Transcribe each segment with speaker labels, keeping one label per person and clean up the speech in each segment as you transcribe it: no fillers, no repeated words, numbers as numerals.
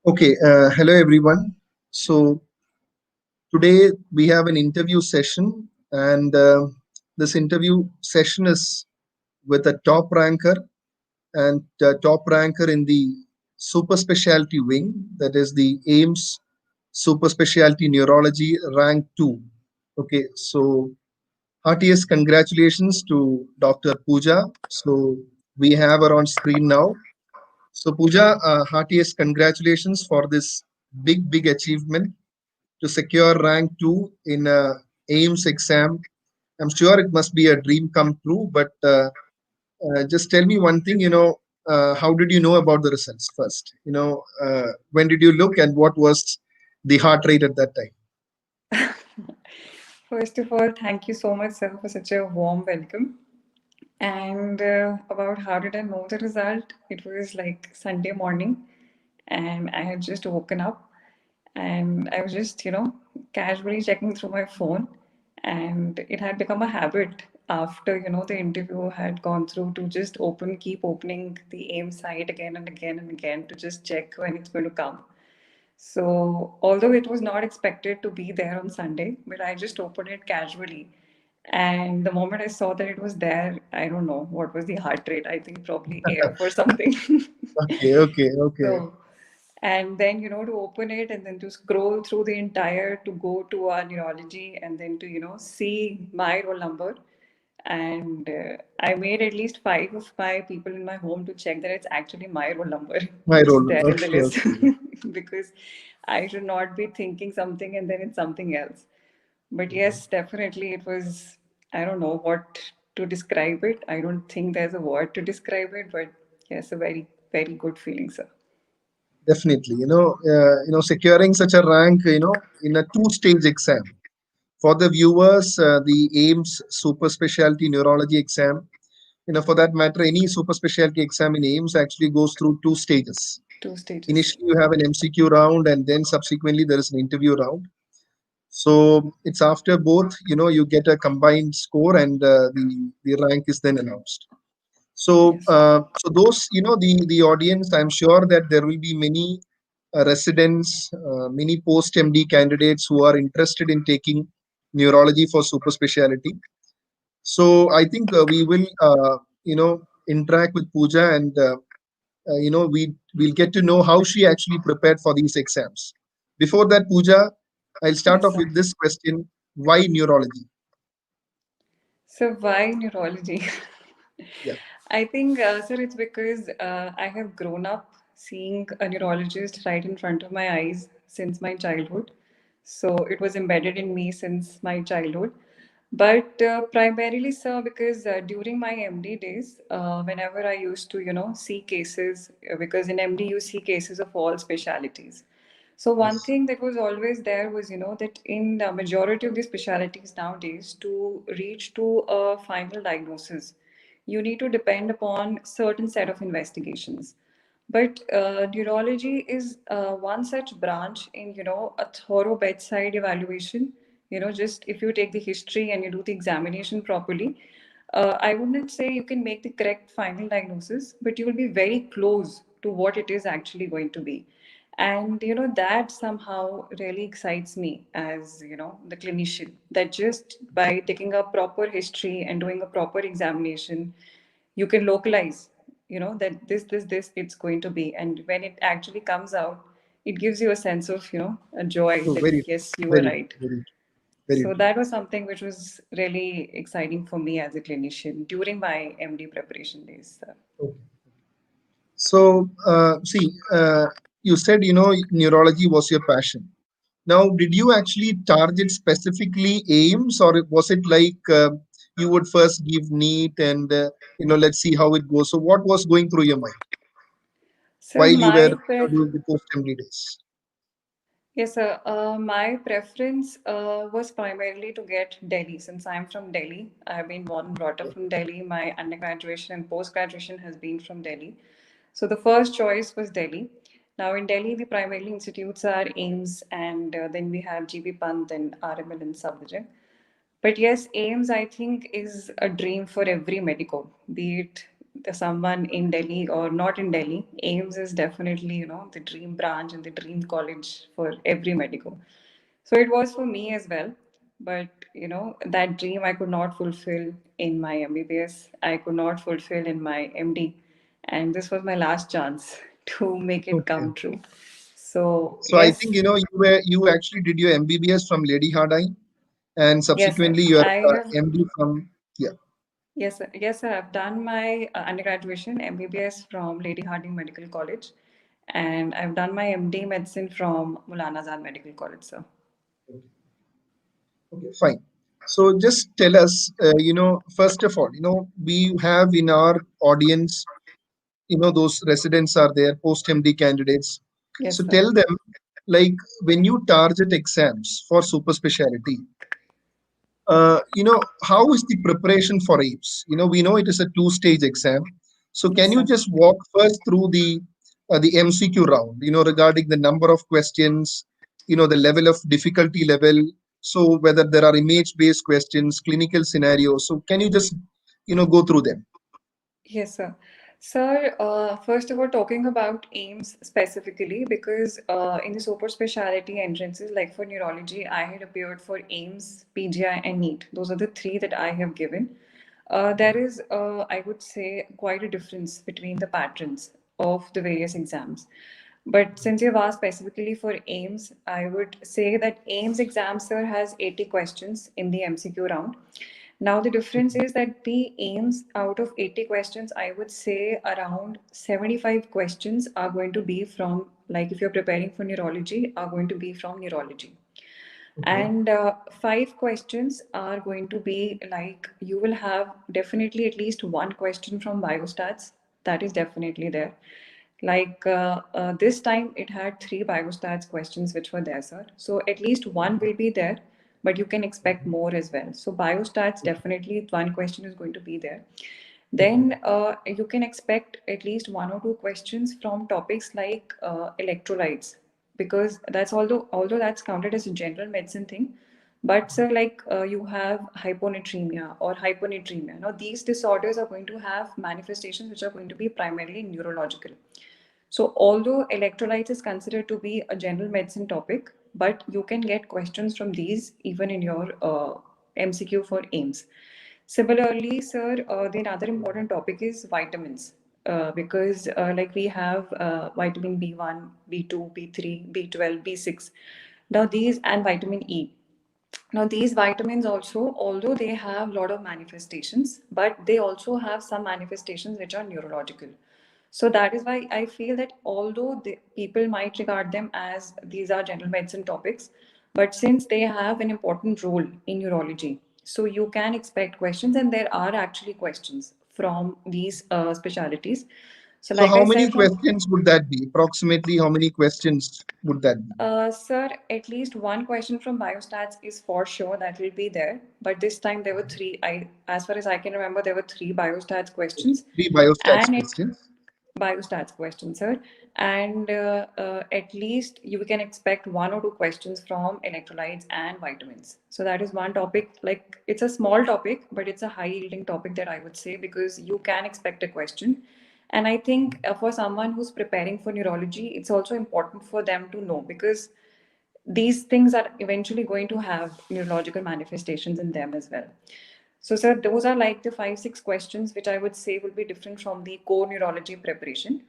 Speaker 1: Okay, hello everyone. So today we have an interview session, and this interview session is with a top ranker and top ranker in the super specialty wing, that is the AIIMS super specialty neurology rank 2. Okay, so heartiest congratulations to Dr. Pooja. So we have her on screen now. So Pooja, heartiest congratulations for this big achievement to secure rank 2 in AIIMS exam. I'm sure it must be a dream come true, but just tell me one thing, how did you know about the results first? When did you look and what was the heart rate at that time?
Speaker 2: First of all, thank you so much, sir, for such a warm welcome. And about how did I know the result? It was like Sunday morning, and I had just woken up, and I was just, casually checking through my phone, and it had become a habit after, the interview had gone through to just keep opening the AIM site again and again and again to just check when it's going to come. So, although it was not expected to be there on Sunday, but I just opened it casually. And the moment I saw that it was there, I don't know what was the heart rate. I think probably AF or something.
Speaker 1: Okay.
Speaker 2: So, and then, to open it and then to scroll through the entire, to go to our neurology and then to, see my roll number. And I made at least five of my people in my home to check that it's actually my roll number,
Speaker 1: My
Speaker 2: which is
Speaker 1: role.
Speaker 2: there in the list,
Speaker 1: Okay.
Speaker 2: because I should not be thinking something and then it's something else. But yes, definitely it was, I don't know what to describe it. I don't think there's a word to describe it, but yes, a very good feeling, sir.
Speaker 1: Definitely. Securing such a rank, in a two-stage exam. For the viewers, the AIIMS super specialty neurology exam, for that matter, any super specialty exam in AIIMS actually goes through two stages.
Speaker 2: Two stages.
Speaker 1: Initially, you have an MCQ round, and then subsequently, there is an interview round. So it's after both, you get a combined score, and the rank is then announced. So,
Speaker 2: Yes.
Speaker 1: those, the audience, I'm sure that there will be many residents, many post MD candidates who are interested in taking neurology for super specialty. So I think we will, interact with Pooja, and we'll get to know how she actually prepared for these exams. Before that, Pooja, I'll start
Speaker 2: Yes,
Speaker 1: off
Speaker 2: sir.
Speaker 1: with this question: why neurology?
Speaker 2: So why neurology?
Speaker 1: Yeah.
Speaker 2: I think, sir, it's because I have grown up seeing a neurologist right in front of my eyes since my childhood. So it was embedded in me since my childhood. But primarily, sir, because during my MD days, whenever I used to, see cases, because in MD you see cases of all specialities. So one
Speaker 1: Yes.
Speaker 2: thing that was always there was, that in the majority of the specialties nowadays, to reach to a final diagnosis, you need to depend upon certain set of investigations. But neurology is one such branch in, a thorough bedside evaluation. Just if you take the history and you do the examination properly, I wouldn't say you can make the correct final diagnosis, but you will be very close to what it is actually going to be. And that somehow really excites me as the clinician, that just by taking a proper history and doing a proper examination, you can localize that this it's going to be, and when it actually comes out, it gives you a sense of a joy
Speaker 1: True.
Speaker 2: that
Speaker 1: Very,
Speaker 2: yes, you were
Speaker 1: very,
Speaker 2: right.
Speaker 1: very, very
Speaker 2: So
Speaker 1: true.
Speaker 2: that was something which was really exciting for me as a clinician during my MD preparation days.
Speaker 1: Okay. So, see, you said, neurology was your passion. Now, did you actually target specifically AIMS, or was it like you would first give NEET and, let's see how it goes? So, what was going through your mind
Speaker 2: So
Speaker 1: while you were
Speaker 2: my pre-
Speaker 1: doing the post-MD days?
Speaker 2: Yes, sir. My preference was primarily to get Delhi. Since I'm from Delhi, I have been born and brought up from Delhi. My undergraduation and post graduation has been from Delhi. So the first choice was Delhi. Now in Delhi, the primary institutes are AIMS, and then we have GB Pant and RML and Safdarjung. But yes, AIMS, I think, is a dream for every medico, be it someone in Delhi or not in Delhi, AIIMS is definitely, the dream branch and the dream college for every medico. So it was for me as well. But, that dream I could not fulfill in my MBBS. I could not fulfill in my MD. And this was my last chance to make it
Speaker 1: Okay.
Speaker 2: come true. So,
Speaker 1: So I think
Speaker 2: yes,
Speaker 1: you actually did your MBBS from Lady Hardinge, and
Speaker 2: yes, sir.
Speaker 1: subsequently your
Speaker 2: I have.
Speaker 1: MD from, yeah.
Speaker 2: Yes, sir. Yes, sir. I've done my undergraduation MBBS from Lady Hardinge Medical College, and I've done my MD medicine from Maulana Azad Medical College, sir.
Speaker 1: Okay, fine. So just tell us, first of all, we have in our audience, those residents are there, post MD candidates.
Speaker 2: Yes,
Speaker 1: So
Speaker 2: sir.
Speaker 1: tell them, like, when you target exams for super specialty, how is the preparation for AIMS? We know it is a two-stage exam. So can
Speaker 2: Yes,
Speaker 1: you
Speaker 2: sir.
Speaker 1: just walk first through the MCQ round, regarding the number of questions, the level of difficulty level, so whether there are image-based questions, clinical scenarios. So can you just, go through them?
Speaker 2: Yes, sir. Sir, first of all, talking about AIMS specifically, because in the super specialty entrances, like for neurology, I had appeared for AIMS, PGI, and NEET. Those are the three that I have given. There is, I would say, quite a difference between the patterns of the various exams. But since you've asked specifically for AIMS, I would say that AIMS exam, sir, has 80 questions in the MCQ round. Now, the difference is that the AIMS, out of 80 questions, I would say around 75 questions are going to be from, like if you're preparing for neurology, are going to be from neurology.
Speaker 1: Okay.
Speaker 2: And five questions are going to be like you will have definitely at least one question from biostats. That is definitely there. Like this time, it had three biostats questions which were there, sir. So at least one will be there, but you can expect more as well. So biostats definitely one question is going to be there.
Speaker 1: Okay.
Speaker 2: Then you can expect at least one or two questions from topics like electrolytes, because that's although that's counted as a general medicine thing, but sir, like you have hyponatremia or hyponatremia. Now these disorders are going to have manifestations which are going to be primarily neurological. So, although electrolytes is considered to be a general medicine topic, but you can get questions from these even in your MCQ for AIMS. Similarly, sir, the another important topic is vitamins. Because like we have vitamin B1, B2, B3, B12, B6. Now these and vitamin E. Now, these vitamins also, although they have a lot of manifestations, but they also have some manifestations which are neurological. So that is why I feel that although people might regard them as these are general medicine topics, but since they have an important role in neurology, so you can expect questions, and there are actually questions from these specialities. So,
Speaker 1: So
Speaker 2: like
Speaker 1: how
Speaker 2: I
Speaker 1: many
Speaker 2: said, from
Speaker 1: questions would that be? Approximately how many questions would that be?
Speaker 2: Sir, at least one question from biostats is for sure that will be there. But this time there were three. As far as I can remember, there were three biostats questions,
Speaker 1: Three biostats
Speaker 2: and it
Speaker 1: questions.
Speaker 2: biostats questions, sir. And at least you can expect one or two questions from electrolytes and vitamins. So that is one topic. Like it's a small topic, but it's a high yielding topic that I would say, because you can expect a question. And I think for someone who's preparing for neurology, it's also important for them to know, because these things are eventually going to have neurological manifestations in them as well. So, sir, those are like the five, six questions which I would say will be different from the core neurology preparation.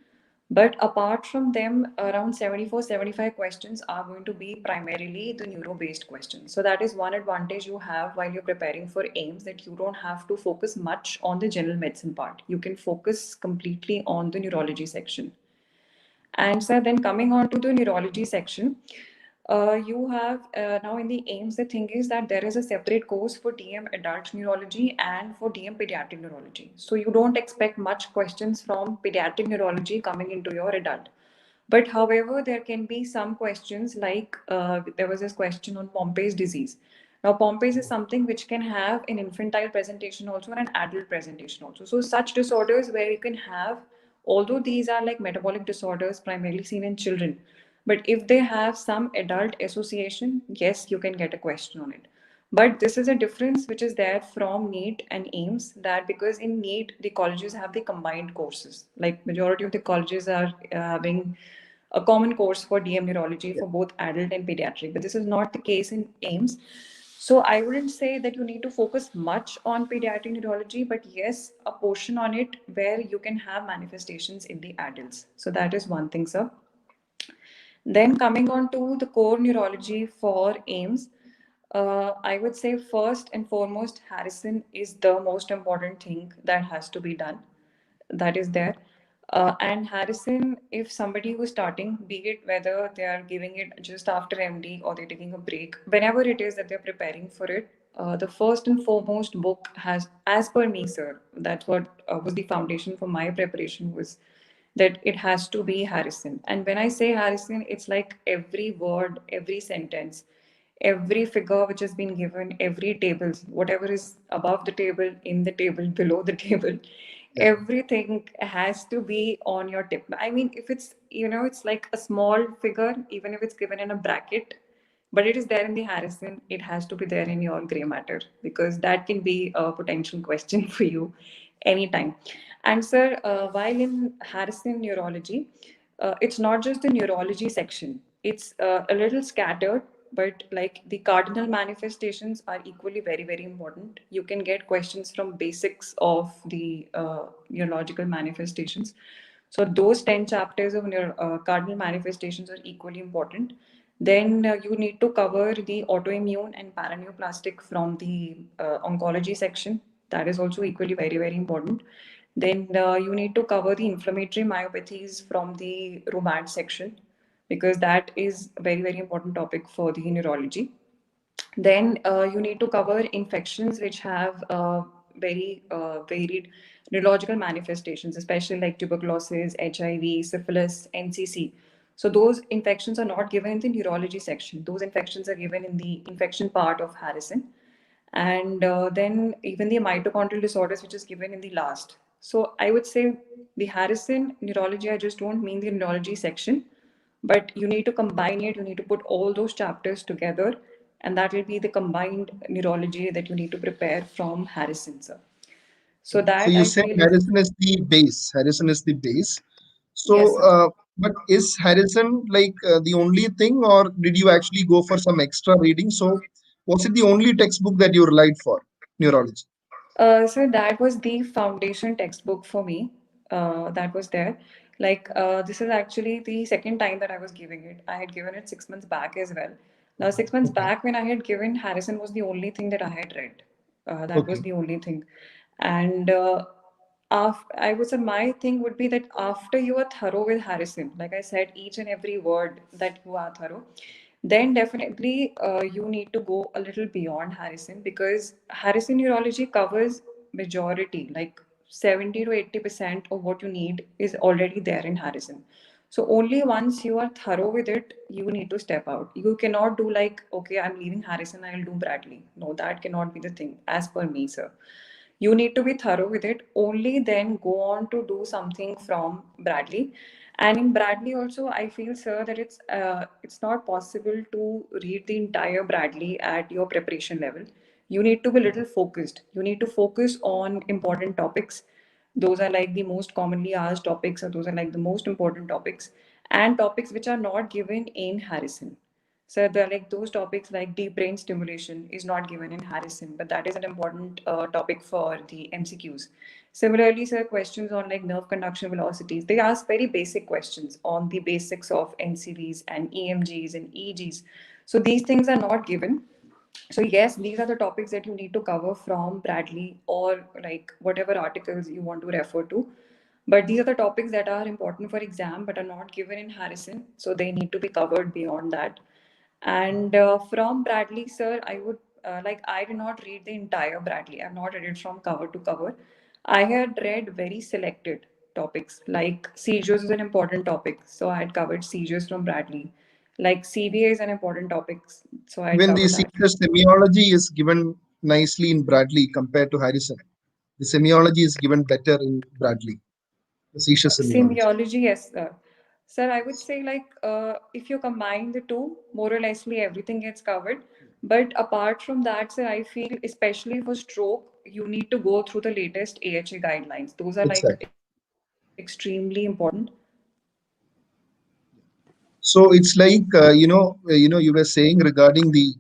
Speaker 2: But apart from them, around 74, 75 questions are going to be primarily the neuro based questions. So, that is one advantage you have while you're preparing for AIMS, that you don't have to focus much on the general medicine part. You can focus completely on the neurology section. And so then coming on to the neurology section, you have now in the AIMS, the thing is that there is a separate course for DM adult neurology and for DM pediatric neurology. So you don't expect much questions from pediatric neurology coming into your adult. But however, there can be some questions like there was this question on Pompey's disease. Now, Pompey's is something which can have an infantile presentation also and an adult presentation also. So, such disorders where you can have, although these are like metabolic disorders primarily seen in children, but if they have some adult association, yes, you can get a question on it. But this is a difference which is there from NEET and AIIMS, that because in NEET the colleges have the combined courses. Like majority of the colleges are having a common course for DM neurology for both adult and pediatric, but this is not the case in AIIMS. So I wouldn't say that you need to focus much on pediatric neurology, but yes, a portion on it where you can have manifestations in the adults. So that is one thing, sir. Then coming on to the core neurology for AIIMS, I would say first and foremost, Harrison is the most important thing that has to be done. That is there. And Harrison, if somebody who's starting, be it whether they are giving it just after MD or they're taking a break, whenever it is that they're preparing for it, the first and foremost book has, as per me, sir, that's what was the foundation for my preparation was that it has to be Harrison. And when I say Harrison, it's like every word, every sentence, every figure which has been given, every table, whatever is above the table, in the table, below the table,
Speaker 1: Yeah.
Speaker 2: everything has to be on your tip. I mean, if it's, it's like a small figure, even if it's given in a bracket, but it is there in the Harrison, it has to be there in your gray matter because that can be a potential question for you anytime. And sir, while in Harrison neurology, it's not just the neurology section, it's a little scattered, but like the cardinal manifestations are equally very, very important. You can get questions from basics of the neurological manifestations. So those 10 chapters of cardinal manifestations are equally important. Then you need to cover the autoimmune and paraneoplastic from the oncology section. That is also equally very, very important. Then you need to cover the inflammatory myopathies from the rheumat section because that is a very, very important topic for the neurology. Then you need to cover infections which have very varied neurological manifestations, especially like tuberculosis, HIV, syphilis, NCC. So those infections are not given in the neurology section. Those infections are given in the infection part of Harrison. And then even the mitochondrial disorders, which is given in the last. So I would say the Harrison neurology, I just don't mean the neurology section, but you need to combine it. You need to put all those chapters together, and that will be the combined neurology that you need to prepare from Harrison, sir. So
Speaker 1: So
Speaker 2: that
Speaker 1: you
Speaker 2: I
Speaker 1: said
Speaker 2: feel is
Speaker 1: Harrison is the base. Harrison is the base.
Speaker 2: yes,
Speaker 1: So,
Speaker 2: sir.
Speaker 1: but is Harrison like the only thing, or did you actually go for some extra reading? So, was it the only textbook that you relied for neurology?
Speaker 2: So that was the foundation textbook for me. That was there. Like this is actually the second time that I was giving it. I had given it 6 months back as well. Now 6 months
Speaker 1: Okay,
Speaker 2: back when I had given Harrison was the only thing that I had read. That was
Speaker 1: okay,
Speaker 2: the only thing, and I would say my thing would be that after you are thorough with Harrison, like I said, each and every word that you are thorough, then definitely you need to go a little beyond Harrison because Harrison neurology covers majority, like 70 to 80% of what you need is already there in Harrison. So only once you are thorough with it, you need to step out. You cannot do like, okay, I'm leaving Harrison, I'll do Bradley. No, that cannot be the thing, as per me, sir. You need to be thorough with it. Only then go on to do something from Bradley. And in Bradley also, I feel, sir, that it's not possible to read the entire Bradley at your preparation level. You need to be a little focused. You need to focus on important topics. Those are like the most commonly asked topics, or those are like the most important topics, and topics which are not given in Harrison. So the like those topics like deep brain stimulation is not given in Harrison, but that is an important topic for the MCQs. Similarly, sir, questions on like nerve conduction velocities. They ask very basic questions on the basics of NCVs and EMGs and EGs. So these things are not given. So yes, these are the topics that you need to cover from Bradley or like whatever articles you want to refer to. But these are the topics that are important for exam but are not given in Harrison. So they need to be covered beyond that. And from Bradley, sir, I would like I did not read the entire Bradley. I've not read it from cover to cover. I had read very selected topics like seizures is an important topic. So I had covered seizures from Bradley. Like CVA is an important topic. So I had
Speaker 1: even the
Speaker 2: covered that.
Speaker 1: seizure semiology is given nicely in Bradley compared to Harrison. The semiology is given better in Bradley. The seizure semiology.
Speaker 2: Semiology, yes, sir. Sir, I would say like if you combine the two, more or lessly everything gets covered. But apart from that, sir, I feel especially for stroke, you need to go through the latest AHA guidelines. Those are like
Speaker 1: Exactly.
Speaker 2: extremely important.
Speaker 1: So it's like you were saying regarding the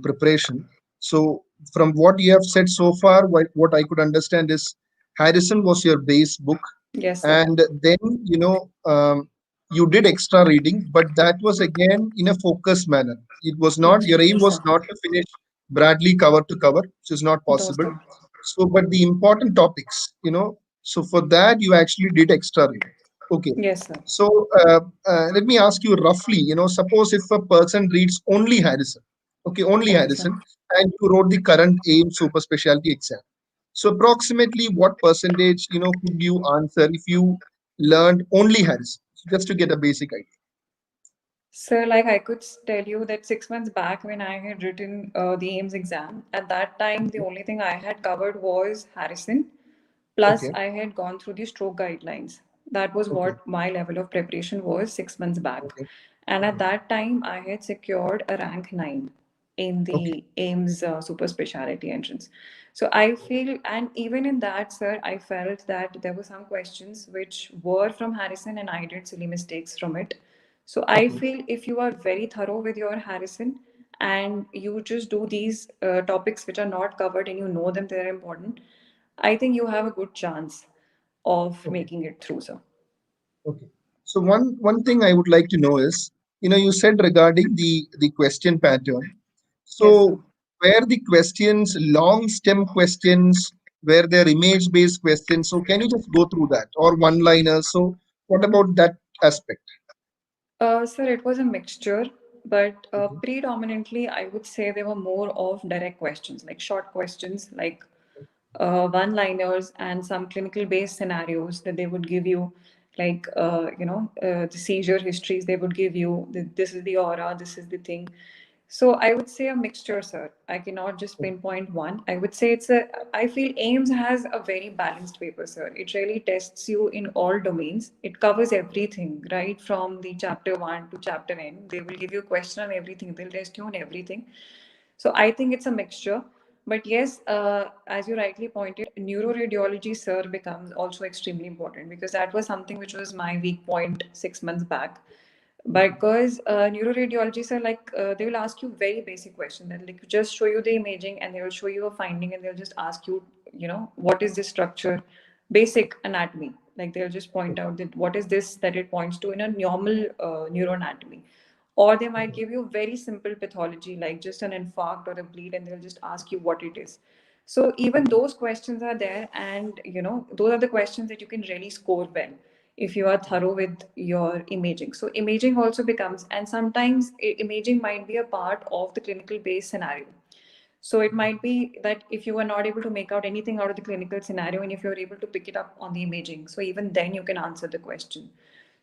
Speaker 1: preparation. So from what you have said so far, what I could understand is Harrison was your base book,
Speaker 2: Yes, sir.
Speaker 1: and then you did extra reading, but that was again in a focused manner. It was not your aim
Speaker 2: Yes,
Speaker 1: was
Speaker 2: sir.
Speaker 1: not to finish Bradley cover to cover, which is not
Speaker 2: No,
Speaker 1: possible.
Speaker 2: sir.
Speaker 1: So, but the important topics, so for that you actually did extra reading. Okay.
Speaker 2: Yes, sir.
Speaker 1: So let me ask you roughly, suppose if a person reads only Harrison, okay, only
Speaker 2: Okay, sir.
Speaker 1: Harrison, and you wrote the current AIM super specialty exam. So approximately what percentage, could you answer if you learned only Harrison? So just to get a basic idea.
Speaker 2: So, like I could tell you that 6 months back, when I had written the AIMS exam, at that time, the
Speaker 1: Okay.
Speaker 2: only thing I had covered was Harrison. Plus,
Speaker 1: Okay.
Speaker 2: I had gone through the stroke guidelines. That was
Speaker 1: Okay.
Speaker 2: what my level of preparation was 6 months back.
Speaker 1: Okay.
Speaker 2: And at
Speaker 1: Okay.
Speaker 2: that time, I had secured a rank 9 in
Speaker 1: Okay.
Speaker 2: the AIMS super specialty entrance. So I feel, and even in that, sir, I felt that there were some questions which were from Harrison and I did silly mistakes from it. So I
Speaker 1: Okay.
Speaker 2: feel if you are very thorough with your Harrison and you just do these topics which are not covered and you know them, they're important, I think you have a good chance of
Speaker 1: Okay.
Speaker 2: making it through, sir.
Speaker 1: Okay. So one thing I would like to know is, you said regarding the question pattern.
Speaker 2: Yes, sir.
Speaker 1: So were the questions long stem questions? Were there image based questions? So can you just go through that or one liners? So what about that aspect?
Speaker 2: Sir, it was a mixture, but
Speaker 1: Okay.
Speaker 2: predominantly, I would say they were more of direct questions, like short questions, like one-liners and some clinical-based scenarios that they would give you, like the seizure histories they would give you. This is the aura, this is the thing. So I would say a mixture, sir. I cannot just pinpoint one. I would say it's a. I feel AIMS has a very balanced paper, sir. It really tests you in all domains. It covers everything, right from the chapter one to chapter n. They will give you a question on everything. They'll test you on everything. So I think it's a mixture. But yes, as you rightly pointed, neuroradiology, sir, becomes also extremely important because that was something which was my weak point 6 months back.
Speaker 1: Okay.
Speaker 2: Because neuroradiologists are like, they will ask you very basic questions. They'll like just show you the imaging and they will show you a finding and they'll just ask you, what is this structure? Basic anatomy. Like they'll just point out that what is this that it points to in a normal neuroanatomy, or they might
Speaker 1: Okay.
Speaker 2: give you very simple pathology like just an infarct or a bleed and they'll just ask you what it is. So even
Speaker 1: Okay.
Speaker 2: those questions are there, and those are the questions that you can really score well if you are thorough with your imaging. So imaging also becomes, and sometimes imaging might be a part of the clinical based scenario. So it might be that if you are not able to make out anything out of the clinical scenario, and if you're able to pick it up on the imaging, so even then you can answer the question.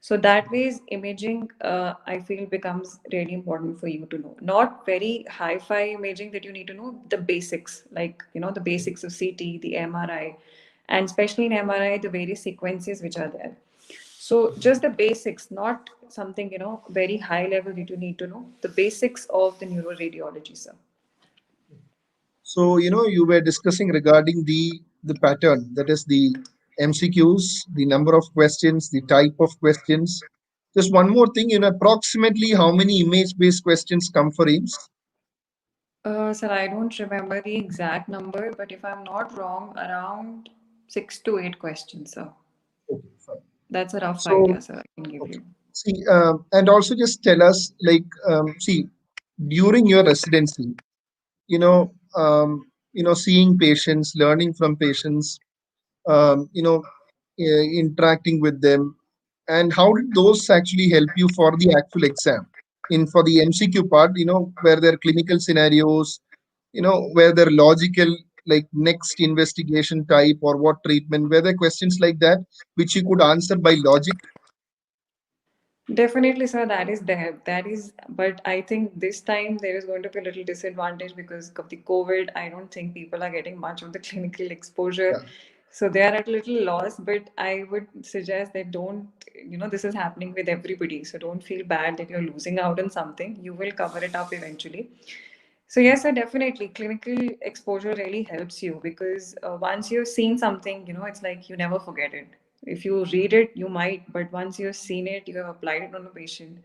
Speaker 2: So that ways, imaging, I feel, becomes really important for you to know. Not very hi-fi imaging that you need to know the basics, like the basics of CT, the MRI, and especially in MRI, the various sequences which are there. So just the basics, not something very high level that you need to know. The basics of the neuroradiology, sir.
Speaker 1: So, you were discussing regarding the pattern, that is the MCQs, the number of questions, the type of questions. Just one more thing, approximately how many image-based questions come for AIMS?
Speaker 2: Sir, I don't remember the exact number, but if I'm not wrong, around 6 to 8 questions, sir.
Speaker 1: Okay, fine.
Speaker 2: That's a rough
Speaker 1: So,
Speaker 2: idea, sir, I can give
Speaker 1: okay.
Speaker 2: you.
Speaker 1: See, and also just tell us, like, see, during your residency, you know, seeing patients, learning from patients, interacting with them, and how did those actually help you for the actual exam? In for the MCQ part, where there are clinical scenarios, where there are logical, like next investigation type or what treatment, were there questions like that which you could answer by logic?
Speaker 2: Definitely, sir, that is there. That is, but I think this time there is going to be a little disadvantage because of the COVID. I don't think people are getting much of the clinical exposure.
Speaker 1: Yeah.
Speaker 2: So they are at a little loss, but I would suggest that don't, this is happening with everybody. So don't feel bad that you're losing out on something. You will cover it up eventually. So yes, sir, definitely. Clinical exposure really helps you because once you've seen something, it's like you never forget it. If you read it, you might, but once you've seen it, you have applied it on a patient,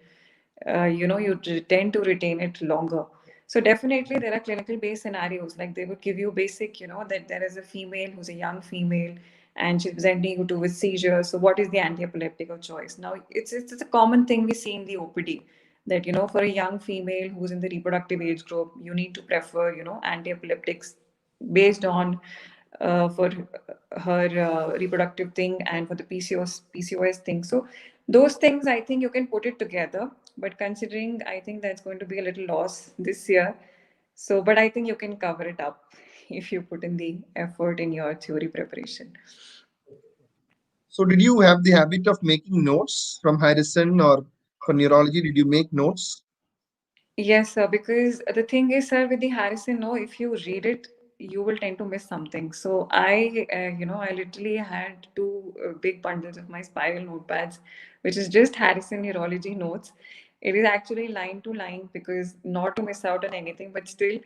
Speaker 2: tend to retain it longer. So definitely there are clinical based scenarios, like they would give you basic, that there is a female who's a young female and she's presenting you to with seizures. So what is the anti-epileptic of choice? Now it's a common thing we see in the OPD that, for a young female who's in the reproductive age group, you need to prefer, anti-epileptics based on for her reproductive thing and for the PCOS thing. So those things I think you can put it together, but considering I think that's going to be a little loss this year. So, but I think you can cover it up if you put in the effort in your theory preparation.
Speaker 1: So did you have the habit of making notes from Harrison, or for neurology, did you make notes?
Speaker 2: Yes, sir, because the thing is, sir, with the Harrison, no, if you read it, you will tend to miss something. So I literally had two big bundles of my spiral notepads, which is just Harrison neurology notes. It is actually line to line because not to miss out on anything, but still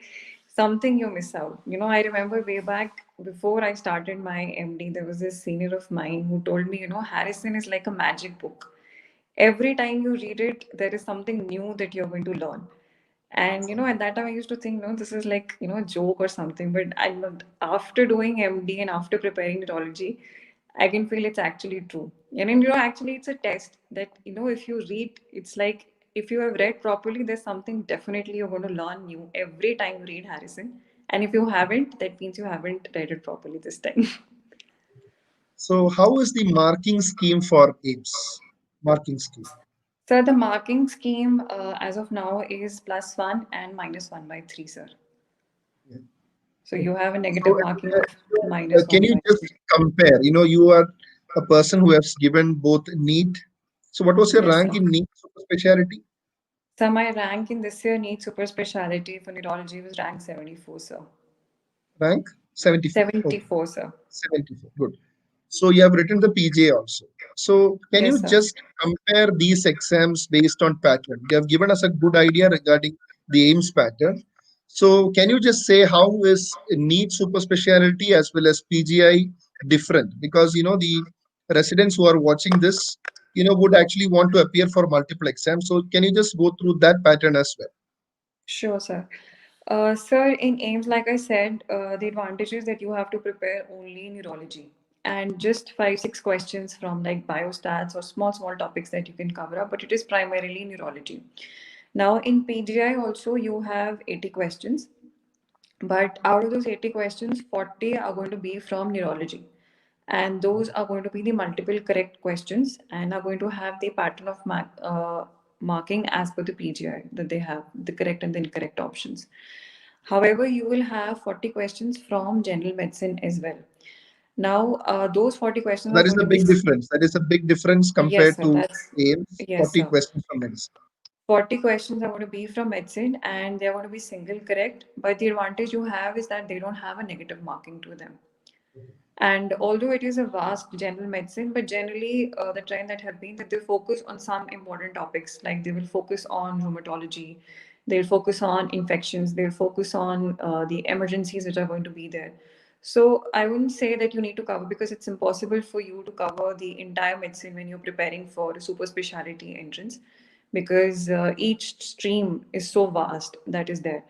Speaker 2: something you miss out. I remember way back before I started my MD, there was this senior of mine who told me, Harrison is like a magic book. Every time you read it, there is something new that you're going to learn. And at that time I used to think, no, this is like, a joke or something. But I learned after doing MD and after preparing neurology, I can feel it's actually true. And then, actually it's a test that, if you read, it's like if you have read properly, there's something definitely you're going to learn new every time you read Harrison. And if you haven't, that means you haven't read it properly this time.
Speaker 1: So how is the marking scheme for AIMS? Marking scheme.
Speaker 2: So the marking scheme as of now is +1 and -1/3, sir.
Speaker 1: Yeah.
Speaker 2: So you have a
Speaker 1: So
Speaker 2: negative marking of
Speaker 1: can
Speaker 2: -1
Speaker 1: you
Speaker 2: by
Speaker 1: just
Speaker 2: 3.
Speaker 1: compare? You are a person who has given both NEET. So what was your
Speaker 2: Yes,
Speaker 1: rank
Speaker 2: sir.
Speaker 1: in NEET super specialty?
Speaker 2: So my rank in this year NEET super specialty for neurology was rank 74, sir.
Speaker 1: Rank 74. Okay,
Speaker 2: 74, sir.
Speaker 1: 74. Good. So you have written the PJ also. So can
Speaker 2: Yes,
Speaker 1: you
Speaker 2: sir.
Speaker 1: just compare these exams based on pattern? You have given us a good idea regarding the AIMS pattern. So can you just say how is NEET super specialty as well as PGI different? Because the residents who are watching this, would actually want to appear for multiple exams. So can you just go through that pattern as well?
Speaker 2: Sure, sir. Sir, in AIMS, like I said, the advantage is that you have to prepare only in neurology and just five, six questions from like biostats or small topics that you can cover up, but it is primarily neurology. Now, in PGI also, you have 80 questions, but out of those 80 questions, 40 are going to be from neurology. And those are going to be the multiple correct questions and are going to have the pattern of marking as per the PGI that they have, the correct and the incorrect options. However, you will have 40 questions from general medicine as well. Now, those 40 questions are
Speaker 1: That is
Speaker 2: going
Speaker 1: a
Speaker 2: to be,
Speaker 1: big difference. That is a big difference
Speaker 2: yes,
Speaker 1: compared
Speaker 2: sir,
Speaker 1: to
Speaker 2: that's,
Speaker 1: AIMS,
Speaker 2: yes,
Speaker 1: 40
Speaker 2: sir.
Speaker 1: questions from medicine.
Speaker 2: 40 questions are going to be from medicine and they're going to be single correct. But the advantage you have is that they don't have a negative marking to them. And although it is a vast general medicine, but generally the trend that have been that they focus on some important topics, like they will focus on rheumatology, they'll focus on infections, they'll focus on the emergencies which are going to be there. So I wouldn't say that you need to cover because it's impossible for you to cover the entire medicine when you're preparing for a super specialty entrance because each stream is so vast that is there.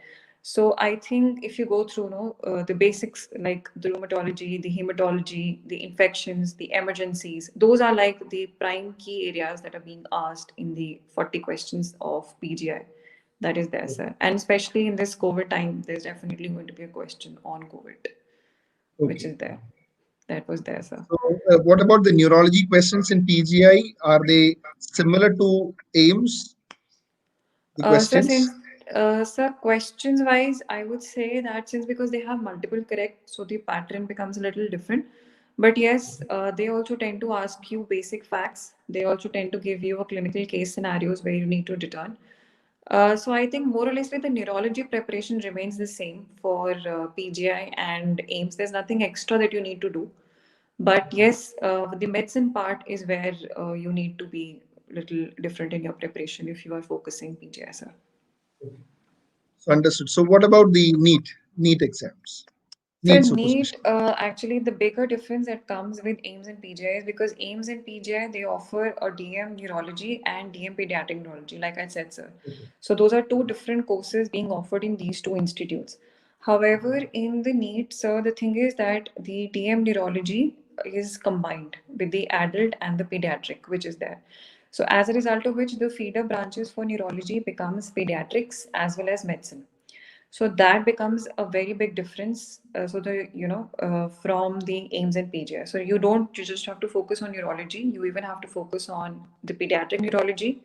Speaker 2: So I think if you go through the basics like the rheumatology, the hematology, the infections, the emergencies, those are like the prime key areas that are being asked in the 40 questions of PGI. That is there, sir. And especially in this COVID time, there's definitely going to be a question on COVID, which
Speaker 1: Okay.
Speaker 2: is there. That was there, sir.
Speaker 1: So, what about the neurology questions in PGI? Are they similar to AIMS, the
Speaker 2: So since
Speaker 1: questions?
Speaker 2: sir, questions wise, I would say that since because they have multiple correct, so the pattern becomes a little different. But yes, they also tend to ask you basic facts. They also tend to give you a clinical case scenarios where you need to determine. So I think more or less with the neurology preparation remains the same for PGI and AIMS. There's nothing extra that you need to do. But yes, the medicine part is where you need to be little different in your preparation if you are focusing PGI, sir.
Speaker 1: So understood. So what about the NEET exams?
Speaker 2: So
Speaker 1: NEET super
Speaker 2: NEET,
Speaker 1: specialty.
Speaker 2: actually the bigger difference that comes with AIIMS and PGI is because AIIMS and PGI, they offer a DM Neurology and DM Pediatric Neurology, like I said, sir.
Speaker 1: Okay.
Speaker 2: So those are two different courses being offered in these two institutes. However,
Speaker 1: Okay.
Speaker 2: in the NEET, sir, the thing is that the DM Neurology is combined with the adult and the pediatric, which is there. So as a result of which the feeder branches for neurology becomes pediatrics as well as medicine. So that becomes a very big difference. So the from the AIIMS and PGI. So you just have to focus on neurology. You even have to focus on the pediatric neurology.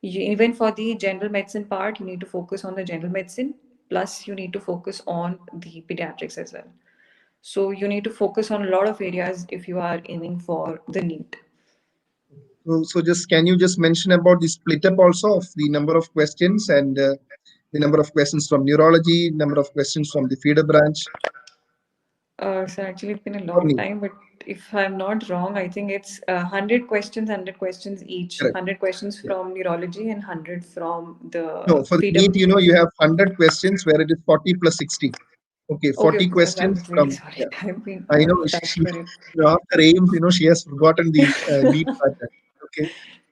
Speaker 2: Even for the general medicine part, you need to focus on the general medicine. Plus, you need to focus on the pediatrics as well. So you need to focus on a lot of areas if you are aiming for the NEET.
Speaker 1: So just can you just mention about the split up also of the number of questions and the number of questions from neurology, number of questions from the feeder branch
Speaker 2: So actually, it's been a
Speaker 1: for
Speaker 2: long
Speaker 1: NEET?
Speaker 2: time, but if I'm not wrong, I think it's 100 questions each.
Speaker 1: Correct.
Speaker 2: 100 questions
Speaker 1: Yeah.
Speaker 2: from neurology and 100 from
Speaker 1: No,
Speaker 2: the
Speaker 1: for the
Speaker 2: feeder.
Speaker 1: NEET, you have 100 questions where it is 40 plus 60. Okay,
Speaker 2: Okay,
Speaker 1: 40
Speaker 2: okay, sir. I'm
Speaker 1: questions
Speaker 2: really
Speaker 1: from,
Speaker 2: sorry.
Speaker 1: yeah.
Speaker 2: I've been
Speaker 1: I know
Speaker 2: off track
Speaker 1: she,
Speaker 2: for it.
Speaker 1: after AIMS, she has forgotten the NEET pattern. Okay,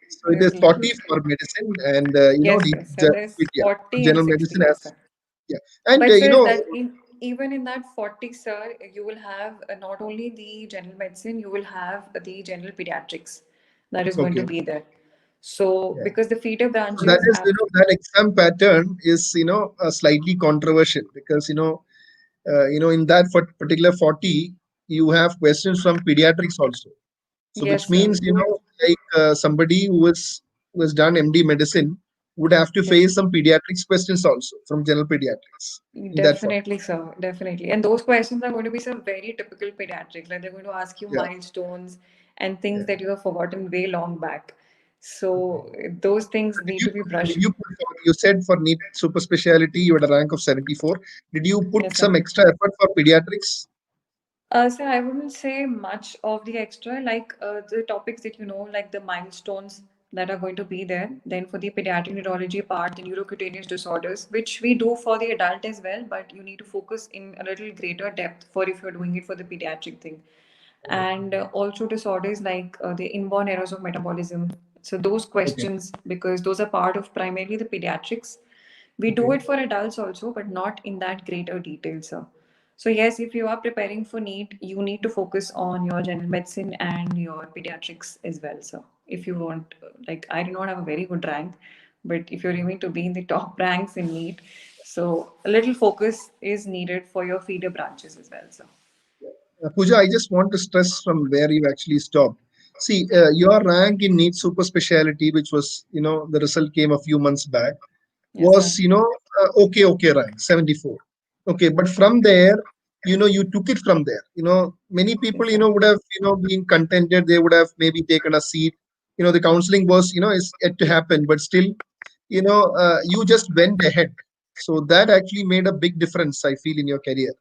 Speaker 1: so it is
Speaker 2: It's a little.
Speaker 1: 40 for medicine and,
Speaker 2: Yes, yes, sir. There's
Speaker 1: yeah,
Speaker 2: 40 and
Speaker 1: general
Speaker 2: 60.
Speaker 1: medicine
Speaker 2: Yes,
Speaker 1: as,
Speaker 2: sir.
Speaker 1: yeah. And,
Speaker 2: But sir, that in even in that 40, sir, you will have not only the general medicine, you will have the general pediatrics that is going to
Speaker 1: okay,
Speaker 2: be there. So
Speaker 1: yeah.
Speaker 2: because the feeder
Speaker 1: So that
Speaker 2: branches,
Speaker 1: is, that exam pattern is, slightly controversial because, in that particular 40, you have questions from pediatrics also. So which
Speaker 2: yes, sir,
Speaker 1: means,
Speaker 2: you
Speaker 1: like somebody who has done MD medicine would have to
Speaker 2: yes.
Speaker 1: face some pediatrics questions also from general pediatrics in that 40.
Speaker 2: Definitely, sir. Definitely. And those questions are going to be some very typical pediatrics. Like they're going to ask you
Speaker 1: Yeah,
Speaker 2: milestones and things
Speaker 1: yeah.
Speaker 2: that you have forgotten way long back.
Speaker 1: Okay.
Speaker 2: So those things
Speaker 1: So
Speaker 2: need to be brushed.
Speaker 1: you said for NEET super speciality you had a rank of 74. Did you put
Speaker 2: Yes, sir.
Speaker 1: some extra effort for pediatrics?
Speaker 2: So I wouldn't say much of the extra, like the topics that you know, like the milestones that are going to be there. Then for the pediatric neurology part, the neurocutaneous disorders, which we do for the adult as well, but you need to focus in a little greater depth for if you're doing it for the pediatric thing. And also disorders like the inborn errors of metabolism. So those
Speaker 1: Okay.
Speaker 2: questions, because those are part of primarily the pediatrics. We do
Speaker 1: Okay.
Speaker 2: it for adults also, but not in that greater detail, sir. So yes, if you are preparing for NEET, you need to focus on your general medicine and your pediatrics as well, sir. If you want, like I do not have a very good rank, but if you're aiming to be in the top ranks in NEET, so a little focus is needed for your feeder branches as well, sir.
Speaker 1: Pooja, I just want to stress from where you actually stopped. See, your rank in NEET super speciality, which was, the result came a few months back,
Speaker 2: Yes, sir.
Speaker 1: was, okay rank, 74. Okay, but from there, you took it from there. Many people,
Speaker 2: Yes, sir.
Speaker 1: would have, been contented. They would have maybe taken a seat. The counseling was, is yet to happen, but still, you just went ahead. So that actually made a big difference, I feel, in your career.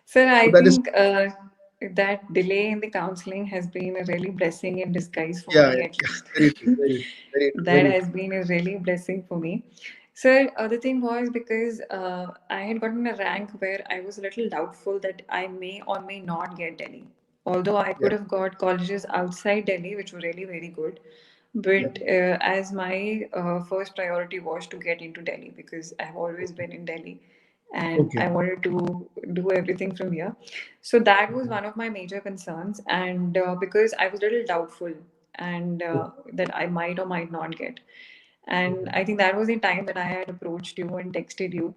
Speaker 2: Sir, I
Speaker 1: So that is,
Speaker 2: think that delay in the counseling has been a really blessing in disguise for
Speaker 1: yeah,
Speaker 2: me,
Speaker 1: yeah,
Speaker 2: at
Speaker 1: yeah,
Speaker 2: least.
Speaker 1: very true, very true, very true,
Speaker 2: That
Speaker 1: very
Speaker 2: has
Speaker 1: true.
Speaker 2: been a really blessing for me. Sir, the thing was because I had gotten a rank where I was a little doubtful that I may or may not get Delhi. Although I
Speaker 1: Yeah,
Speaker 2: could have got colleges outside Delhi, which were really very good.
Speaker 1: yeah.
Speaker 2: But as my first priority was to get into Delhi because I've always
Speaker 1: Okay,
Speaker 2: been in Delhi and
Speaker 1: okay,
Speaker 2: I wanted to do everything from here. So that was
Speaker 1: okay,
Speaker 2: one of my major concerns. And because I was a little doubtful and
Speaker 1: okay,
Speaker 2: that I might or might not get. And
Speaker 1: okay.
Speaker 2: I think that was the time that I had approached you and texted you